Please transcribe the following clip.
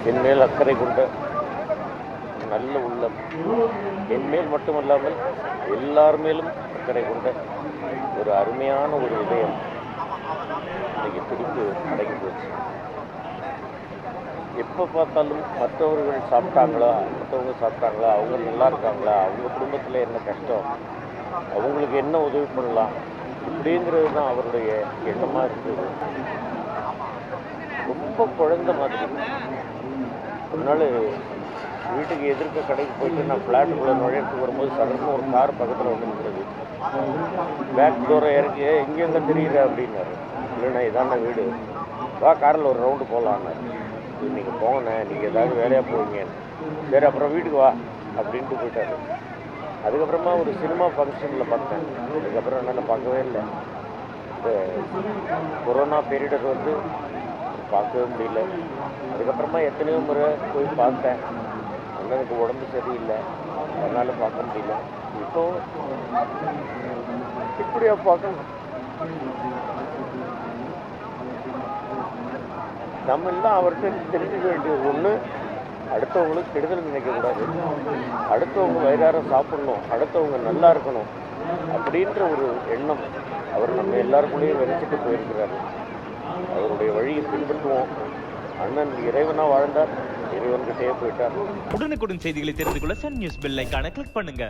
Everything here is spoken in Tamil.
என்மேல் அக்கறை கொண்ட நல்ல உள்ளம், என்மேல் மட்டுமல்லாமல் எல்லார் மேலும் அக்கறை கொண்ட ஒரு அருமையான ஒரு இதயம் இன்னைக்கு துடிப்பு அடங்கி போச்சு. எப்போ பார்த்தாலும் மற்றவர்கள் சாப்பிட்டாங்களா, அவங்க நல்லா இருக்காங்களா, அவங்க குடும்பத்தில் என்ன கஷ்டம், அவங்களுக்கு என்ன உதவி பண்ணலாம், இப்படிங்கிறது தான் அவருடைய எண்ணமாக இருக்குது. ரொம்ப குழந்த மாதிரி. ஒரு நாள் வீட்டுக்கு எதிர்க்க கடைக்கு போயிட்டு நான் ஃப்ளாட்டுக்குள்ளே நுழையிறதுக்கு வரும்போது சடன்னு ஒரு கார் பக்கத்தில் வந்து நின்றது. பேக் டோரை இறக்கி எங்கெங்கே தெரியுற அப்படின்னாரு. இல்லைண்ணா இதான வீடு, வா காரில் ஒரு ரவுண்டு போகலான்னாரு. நீங்கள் போங்கண்ணே, நீங்கள் ஏதாவது வேலையாக போவீங்கன்னு. சரி அப்புறம் வீட்டுக்கு வா அப்படின்ட்டு போயிட்டாரு. அதுக்கப்புறமா ஒரு சினிமா ஃபங்க்ஷனில் பார்த்தேன். அதுக்கப்புறம் என்னால் பார்க்கவே இல்லை. இந்த கொரோனா பீரியட் வந்து பார்க்கவே முடியல. அதுக்கப்புறமா எத்தனையோ முறை போய் பார்த்தேன். அண்ணனுக்கு உடம்பு சரியில்லை, அதனால் பார்க்க முடியல. இப்போ இப்படியா பார்க்கணும்? நம்ம எல்லாம் அவர்கிட்ட தெரிஞ்சுக்க வேண்டியது ஒன்று, அடுத்தவங்களுக்கு கெடுதல் நினைக்கக்கூடாது, அடுத்தவங்க வயிறார சாப்பிடணும், அடுத்தவங்க நல்லா இருக்கணும் அப்படின்ற ஒரு எண்ணம் அவர் நம்ம எல்லாருக்குள்ளேயும் விதைச்சிட்டு போயிருக்கிறாரு. அவருடைய வழியை பின்பற்றுவோம். அண்ணன் இறைவனாக வாழ்ந்தார், இறைவன்கிட்டே போயிட்டார். உடனுக்குடன் செய்திகளை தெரிந்து கொள்ள சன் நியூஸ் பெல் ஐகானை கிளிக் பண்ணுங்க.